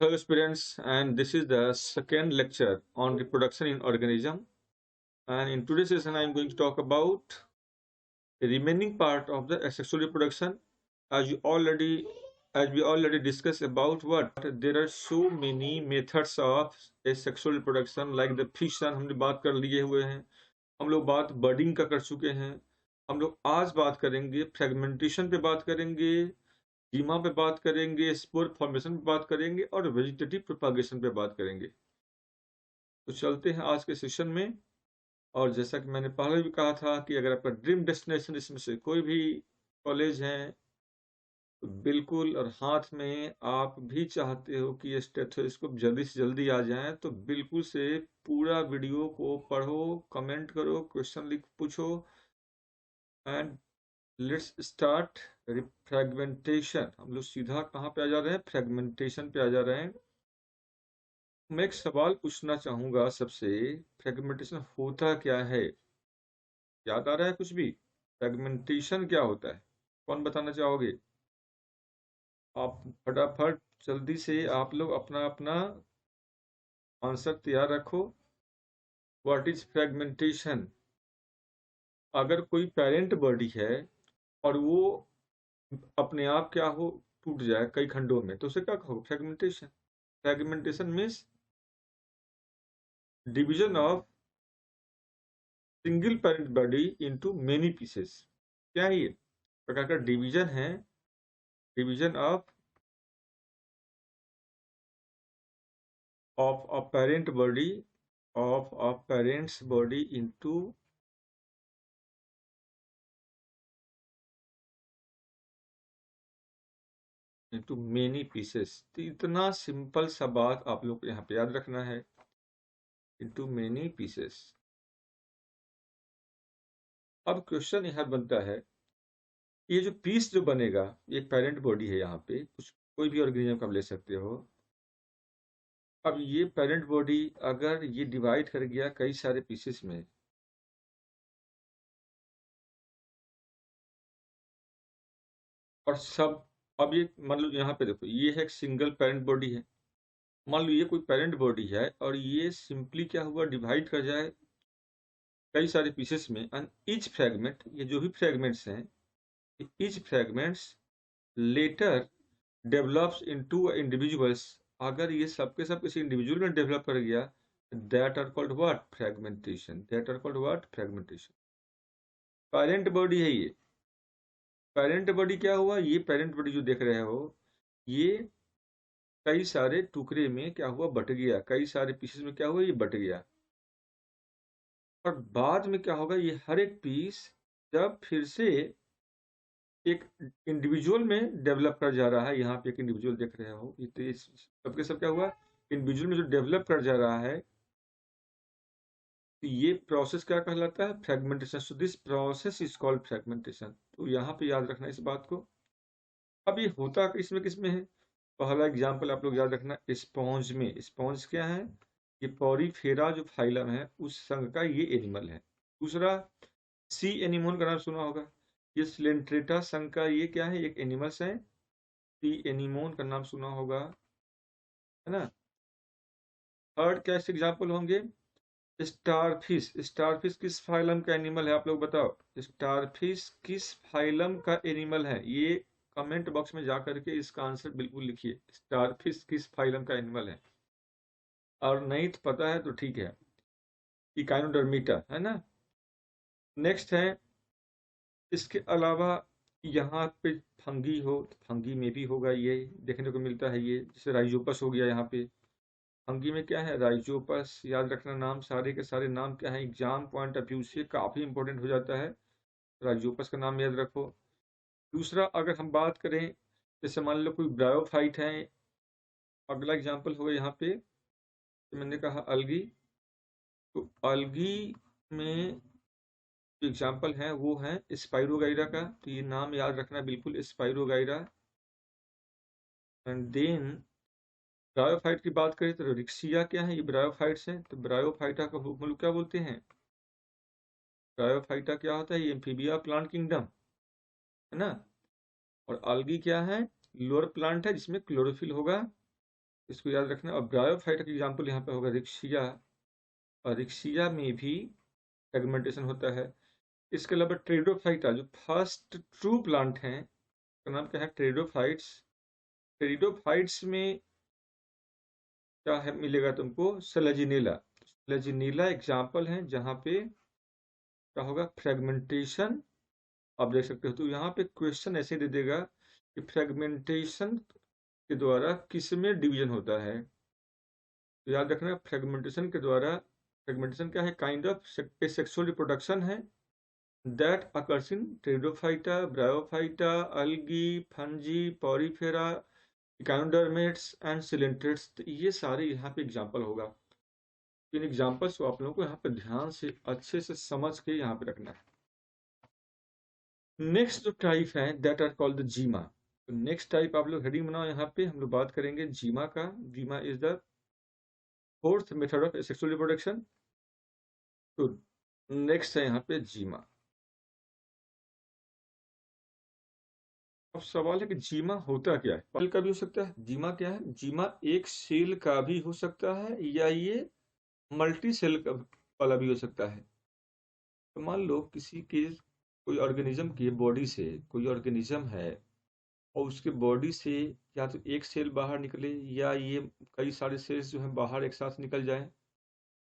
Hello students, and this is the second lecture on reproduction in organism. And in today's session, I am going to talk about the remaining part of the asexual reproduction. As we already discussed about what there are so many methods of asexual reproduction, like the fission हमने बात कर लिए हुए हैं, हम लोग बात बर्डिंग का कर चुके हैं, हम लोग आज बात करेंगे फ्रेगमेंटेशन पे बात करेंगे, जीमा पे बात करेंगे, स्पोर फॉर्मेशन पे बात करेंगे और वेजिटेटिव प्रोपागेशन पे बात करेंगे। तो चलते हैं आज के सेशन में। और जैसा कि मैंने पहले भी कहा था कि अगर आपका ड्रीम डेस्टिनेशन इसमें से कोई भी कॉलेज है तो बिल्कुल, और हाथ में आप भी चाहते हो कि ये स्टेथोस्कोप जल्दी से जल्दी आ जाए, तो बिल्कुल से पूरा वीडियो को पढ़ो, कमेंट करो, क्वेश्चन लिख पूछो। And let's start fragmentation. हम लोग सीधा कहाँ पे आ जा रहे हैं? फ्रेगमेंटेशन पे आ जा रहे हैं। मैं एक सवाल पूछना चाहूंगा सबसे, फ्रेगमेंटेशन होता क्या है? याद आ रहा है कुछ भी? फ्रेगमेंटेशन क्या होता है? कौन बताना चाहोगे? आप फटाफट जल्दी से आप लोग अपना अपना आंसर तैयार रखो। What is fragmentation? अगर कोई पेरेंट बॉडी है और वो अपने आप क्या हो, टूट जाए कई खंडों में, तो उसे क्या कहोगे? Fragmentation. Fragmentation means division of single parent body into many pieces. क्या है ये? प्रकार का डिवीजन है, division of a parent body of a parent's body into many pieces। तो इतना सिंपल सा बात आप लोग को यहाँ पे याद रखना है, into many pieces। अब क्वेश्चन यहाँ बनता है, ये जो पीस जो बनेगा, ये पेरेंट बॉडी है, यहाँ पे कुछ कोई भी ऑर्गेनिज्म का आप ले सकते हो। अब ये पेरेंट बॉडी अगर ये डिवाइड कर गया कई सारे पीसेस में, और सब, अब ये मान लो यहाँ पे देखो, ये है एक सिंगल पेरेंट बॉडी है। मान लो ये कोई पेरेंट बॉडी है और ये सिंपली क्या हुआ, डिवाइड कर जाए कई सारे पीसेस में, एंड ईच फ्रैगमेंट, ये जो भी फ्रैगमेंट्स हैं, each fragments later develops into individuals. अगर ये सब के सब किसी इंडिविजुअल में डेवलप कर गया, that are called what? Fragmentation. That are called what? Fragmentation. Parent body है ये। पेरेंट बॉडी क्या हुआ? ये पेरेंट बॉडी जो देख रहे हो, ये कई सारे टुकड़े में क्या हुआ, बट गया, कई सारे पीसेस में क्या हुआ, ये बट गया। और बाद में क्या होगा, ये हर एक पीस जब फिर से एक इंडिविजुअल में डेवलप कर जा रहा है, यहाँ पे एक इंडिविजुअल देख रहे हो, ये तो सबके सब क्या हुआ, इंडिविजुअल में जो डेवलप कर जा रहा है, तो ये प्रोसेस क्या कहलाता है? Fragmentation. So this process is called fragmentation. तो यहाँ पे याद रखना इस बात को। अब ये होता किसमें किसमें है? पहला एग्जाम्पल आप लोग याद रखना, स्पॉन्ज में। स्पॉन्ज क्या है? ये पॉरीफेरा जो फाइलम है उस संघ का ये एनिमल है। दूसरा, सी एनिमोन का नाम सुना होगा, ये स्लेंट्रेटा संघ का ये क्या है, एक एनिमल्स है। सी एनिमोन का नाम सुना होगा, है ना। थर्ड क्या एग्जाम्पल होंगे? स्टारफिश। स्टारफिश किस फाइलम का एनिमल है? आप लोग बताओ, स्टारफिश किस फाइलम का एनिमल है? ये कमेंट बॉक्स में जा करके इसका आंसर बिल्कुल लिखिए, स्टारफिश किस फाइलम का एनिमल है। और नहीं तो पता है तो ठीक है, इकाइनोडर्मिटा, है ना। नेक्स्ट है, इसके अलावा यहाँ पे फंगी हो तो फंगी में भी होगा, ये देखने को मिलता है। ये जैसे राइजोपस हो गया, यहाँ पे फंगी में क्या है, राइजोपस। याद रखना नाम, सारे के सारे नाम क्या है, एग्जाम पॉइंट ऑफ व्यू से काफी इंपॉर्टेंट हो जाता है। राइजोपस का नाम याद रखो। दूसरा, अगर हम बात करें, जैसे मान लो कोई ब्रायोफाइट है, अगला एग्जाम्पल होगा यहाँ पे, तो मैंने कहा अलगी, तो अलगी में जो एग्जाम्पल है वो है स्पाइरोगाइरा का, तो ये नाम याद रखना बिल्कुल, स्पाइरोगाइरा। एंड देन ब्रायोफाइट की बात करें तो रिक्सिया क्या है, ये ब्रायोफाइट्स हैं, तो ब्रायोफाइटा का हम लोग क्या बोलते हैं? ब्रायोफाइटा क्या होता है? ये एम्फीबिया प्लांट किंगडम, है ना। और algae क्या है? लोअर प्लांट है जिसमें क्लोरोफिल होगा, इसको याद रखना। और ब्रायोफाइटा का एग्जाम्पल यहाँ पे होगा रिक्शिया, और रिक्शिया में भी फ्रेगमेंटेशन होता है। इसके अलावा ट्रेडोफाइटा जो फर्स्ट ट्रू प्लांट हैं, उसका नाम क्या है, ट्रेडोफाइट्स। ट्रेडोफाइट्स में क्या है मिलेगा तुमको, सेलेजिनेला। सेलेजिनेला एग्जाम्पल है जहाँ पे क्या होगा, फ्रेगमेंटेशन। आप देख सकते हो, तो यहाँ पे क्वेश्चन ऐसे दे देगा कि फ्रेगमेंटेशन के द्वारा किस में डिवीजन होता है। तो याद रखना, फ्रेगमेंटेशन के द्वारा, फ्रेगमेंटेशन क्या है, काइंड ऑफ सेक्सुअल रिप्रोडक्शन है that occurs in pteridophyta, bryophyta, algae, fungi, porifera, echinoderms and coelenterates. तो ये सारे यहाँ पे एग्जाम्पल होगा। इन एग्जाम्पल्स को आप लोगों को यहाँ पे ध्यान से अच्छे से समझ के यहाँ पे रखना है। नेक्स्ट जो टाइप है दैट आर कॉल्ड द जीमा। तो नेक्स्ट टाइप आप लोग हेडिंग बनाओ, यहाँ पे हम लोग बात करेंगे जीमा का। Gemma is the fourth method of sexual reproduction. तो नेक्स्ट है यहाँ पे जीमा। अब सवाल है कि जीमा होता क्या है। सेल का भी हो सकता है। जीमा क्या है, जीमा एक सेल का भी हो सकता है या ये मल्टी सेल का वाला भी हो सकता है। तो मान लो किसी के, कोई ऑर्गेनिज्म की बॉडी से, कोई ऑर्गेनिज्म है और उसके बॉडी से या तो एक सेल बाहर निकले या ये कई सारे सेल्स जो हैं बाहर एक साथ निकल जाएं,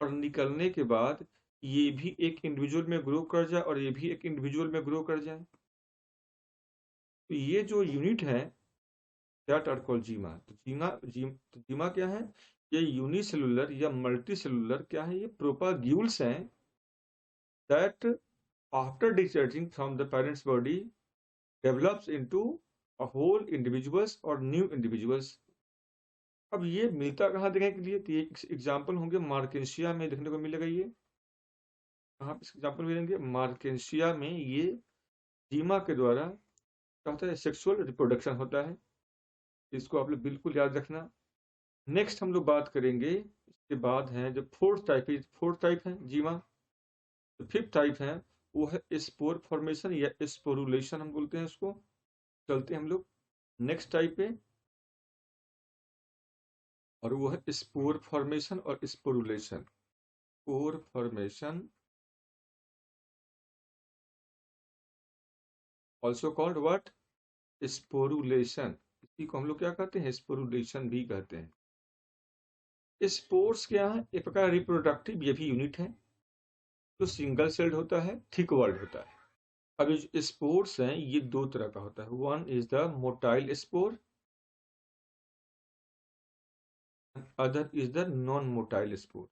और निकलने के बाद ये भी एक इंडिविजुअल में ग्रो कर जाए और ये भी एक इंडिविजुअल में ग्रो कर जाए। तो ये जो यूनिट है दैट आर कॉल्ड जीमा। तो जीमा क्या है, ये यूनिसेलुलर या मल्टी सेलुलर क्या है, ये प्रोपाग्यूल्स हैं that after discharging from the parents body develops into a whole individuals और न्यू इंडिविजुअल्स। अब ये मिलता कहाँ देखने के लिए, तो ये एग्जाम्पल होंगे मार्केंशिया में देखने को मिलेगा। ये कहाँ पे एग्जाम्पल मिलेंगे, मार्केंशिया में ये जीमा के द्वारा क्या होता है, सेक्सुअल रिप्रोडक्शन होता है। इसको आप लोग बिल्कुल याद रखना। नेक्स्ट हम लोग बात करेंगे, इसके बाद है जो फोर्थ टाइप है जीमा। तो फिफ्थ टाइप है वो है स्पोर फॉर्मेशन या स्पोरुलेशन हम बोलते हैं इसको। चलते हैं हम लोग नेक्स्ट टाइप पे, और वो है स्पोर फॉर्मेशन और sporulation. Spore formation also called what, sporulation. इसी को हम लोग क्या कहते हैं, स्पोरुलेशन भी कहते हैं। स्पोर्स क्या है, एक प्रकार रिप्रोडक्टिव ये भी यूनिट है जो सिंगल सेल्ड होता है, थिक वॉल्ड होता है। अब ये जो स्पोर्स हैं ये दो तरह का होता है। One is the motile spore, other is the non motile spore.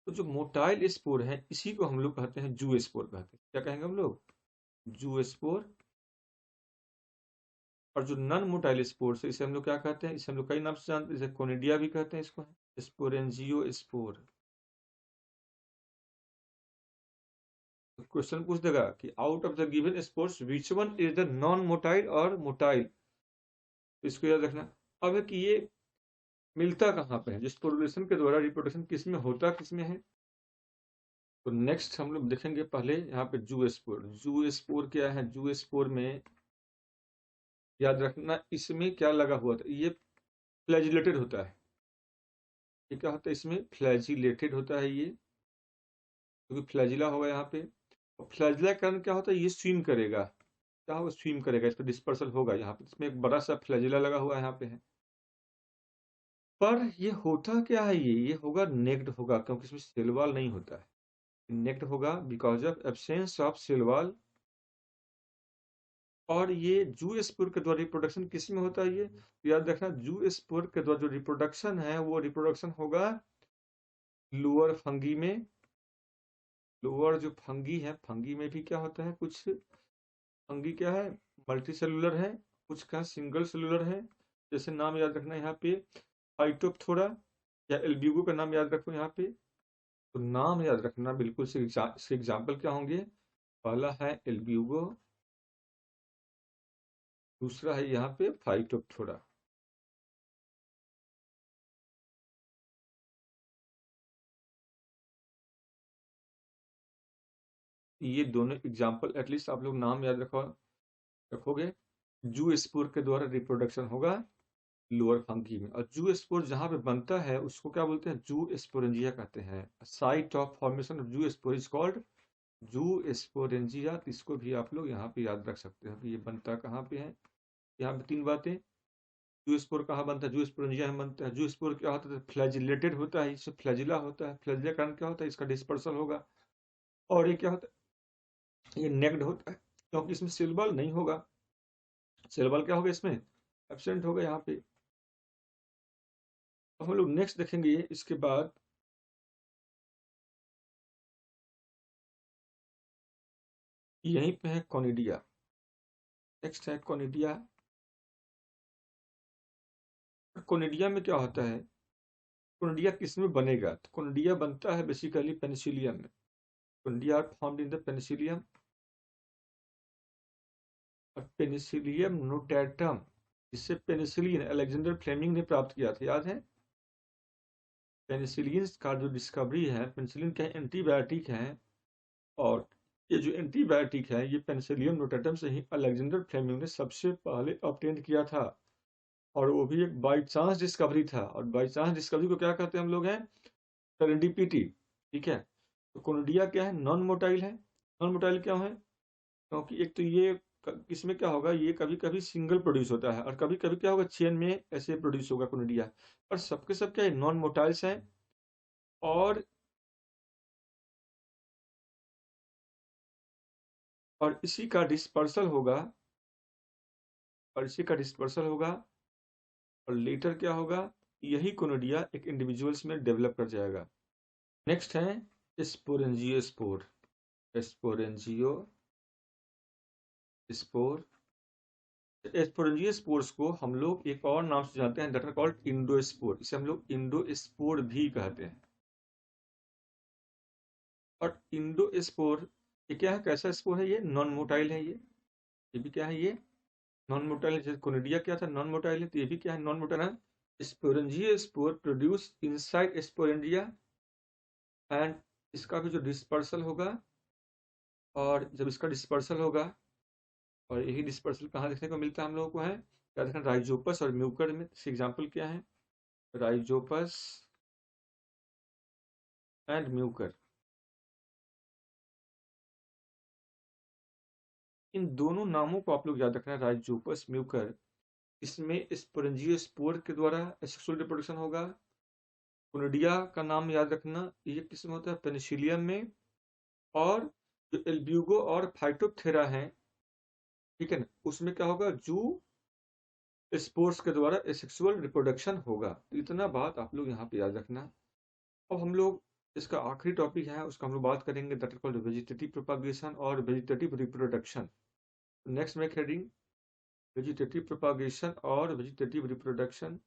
तो जो मोटाइल स्पोर है इसी को हम लोग कहते हैं जू स्पोर कहते हैं। क्या कहेंगे हम लोग, जू स्पोर। और जो नॉन मोटाइल स्पोर है इसे हम लोग क्या कहते हैं, इसे हम लोग कई नाम से जानते हैं, जैसे कोनिडिया भी कहते हैं इसको, स्पोरेंजियो स्पोर। क्वेश्चन पूछ देगा कि out of the given spores which one is the non motile और मोटाइल। इसको याद रखना। अब है कि ये मिलता कहाँ पे है, जिस पोलुलेशन के द्वारा रिप्रोडक्शन किस में होता किस में है। तो नेक्स्ट हम लोग देखेंगे पहले यहाँ पे जू स्पोर। जू स्पोर क्या है, जू स्पोर में याद रखना इसमें क्या लगा हुआ था, ये फ्लैजिलेटेड होता है। ये क्या होता है, इसमें फ्लैजिलेटेड होता है ये, क्योंकि फ्लैजिला होगा यहाँ पे। और फ्लैजिला के कारण क्या होता है, ये स्विम करेगा। क्या होगा, स्विम करेगा, इस पर डिस्पर्सल होगा। यहाँ पे इसमें एक बड़ा सा फ्लैजिला लगा हुआ यहाँ पे है। पर ये होता क्या है, ये होगा नेक्ड होगा, क्योंकि इसमें सेल वॉल नहीं होता है। नेक्ड होगा because of absence of cell wall. और ये जू स्पोर के द्वारा रिप्रोडक्शन किस में होता है, ये याद रखना। जू स्पोर के द्वारा जो रिप्रोडक्शन है वो रिप्रोडक्शन होगा लोअर फंगी में। लोअर जो फंगी है, फंगी में भी क्या होता है, कुछ फंगी क्या है, मल्टी सेलुलर है, कुछ का सिंगल सेलुलर है। जैसे नाम याद रखना यहाँ पे, फाइटोप्थोरा या एल्ब्यूगो का नाम याद रखो यहाँ पे। तो नाम याद रखना बिल्कुल से एग्जाम्पल क्या होंगे, पहला है एल्ब्यूगो, दूसरा है यहाँ पे फाइटोप्थोरा। ये दोनों एग्जाम्पल एटलीस्ट आप लोग नाम याद रखोगे। जू स्पोर के द्वारा रिप्रोडक्शन होगा लोअर फंगी में। और जू स्पोर जहाँ पे बनता है उसको क्या बोलते हैं, जू स्पोरेंजिया कहते हैं। साइट ऑफ फॉर्मेशन ऑफ जू स्पोर इज कॉल्ड जू स्पोरेंजिया। इसको भी आप लोग यहाँ पे याद रख सकते हैं। ये बनता कहाँ पे है, यहाँ पे 3 बातें। जू स्पोर कहाँ बनता है, जू स्पोरेंजिया में बनता है। जू स्पोर क्या होता है, फ्लैजिलेटेड होता है, इससे फ्लैजिला होता है। फ्लैजिला का कारण क्या होता है, इसका डिस्पर्सल होगा। और ये क्या होता है, ये नेक्ड होता है, क्योंकि इसमें सेल वॉल नहीं होगा। सेल वॉल क्या होगा, इसमें एब्सेंट होगा यहाँ पे। अब हम लोग नेक्स्ट देखेंगे इसके बाद, यहीं पे है कोनिडिया। नेक्स्ट है कोनिडिया। कोनिडिया में क्या होता है, कोनिडिया किस में बनेगा, तो कोनिडिया बनता है बेसिकली पेनिसिलियम में। Conidia are formed in the Penicillium. और पेनिसिलियम नोटेटम, जिससे पेनिसिलिन अलेक्जेंडर फ्लेमिंग ने प्राप्त किया था, याद है। पेनिसिलिन का जो डिस्कवरी है, पेनिसिलिन क्या एंटीबायोटिक है, और ये जो एंटीबायोटिक है ये पेनिसिलियम नोटेटम से ही अलेक्जेंडर फ्लेमिंग ने सबसे पहले ऑब्टेन किया था। और वो भी एक बाई चांस डिस्कवरी था। और बाई चांस डिस्कवरी को क्या कहते हैं हम लोग, हैं सेरेंडिपिटी। ठीक है। तो कोनिडिया क्या है, नॉन मोटाइल है। नॉन मोटाइल क्यों है, क्योंकि एक तो ये इसमें क्या होगा, ये कभी कभी सिंगल प्रोड्यूस होता है और कभी कभी क्या होगा चेन में ऐसे प्रोड्यूस होगा कोनिडिया। पर सबके सब क्या है, नॉन मोटाइल्स हैं। और इसी का डिस्पर्सल होगा, और इसी का डिस्पर्सल होगा, और लेटर क्या होगा, यही कोनिडिया एक इंडिविजुअल्स में डेवलप कर जाएगा। नेक्स्ट है स्पोरेंजियोस्पोर। स्पोरेंजियो स्पोर। स्पोरेंजियोस्पोर्स को हम लोग एक और नाम से जानते हैं, दैट आर कॉल्ड इंडोस्पोर। इसे हम लोग इंडोस्पोर भी कहते हैं। और इंडोस्पोर ये क्या है, कैसा स्पोर है, ये नॉन मोटाइल है। ये भी क्या है, ये नॉन मोटाइल। जैसे कोनिडिया क्या था, नॉन मोटाइल है, तो ये भी क्या है, नॉन मोटाइल है। Sporangiospore produce inside sporangia, and इसका भी जो डिस्पर्सल होगा, और जब इसका डिस्पर्सल होगा, और यही डिस्पर्सल कहाँ देखने को मिलता है हम लोगों को, है क्या देखना, राइजोपस और म्यूकर में। एग्जाम्पल क्या है, राइजोपस एंड म्यूकर। इन दोनों नामों को आप लोग याद रखना, राइजोपस म्यूकर। इसमें स्पोरेंजियोस्पोर के द्वारा सेक्सुअल रिप्रोडक्शन होगा। कोनिडिया का नाम याद रखना, ये किस में होता है, पेनिसिलियम में। और जो एल्ब्यूगो और फाइटोप्थेरा है, ठीक है ना, उसमें क्या होगा, जू स्पोर्स के द्वारा सेक्सुअल रिप्रोडक्शन होगा। तो इतना बात आप लोग यहाँ पे याद रखना। अब हम लोग इसका आखिरी टॉपिक है, उसका हम लोग बात करेंगे, that is called vegetative propagation और वेजिटेटिव रिप्रोडक्शन। नेक्स्ट में हेडिंग वेजिटेटिव प्रोपागेशन और वेजिटेटिव रिप्रोडक्शन।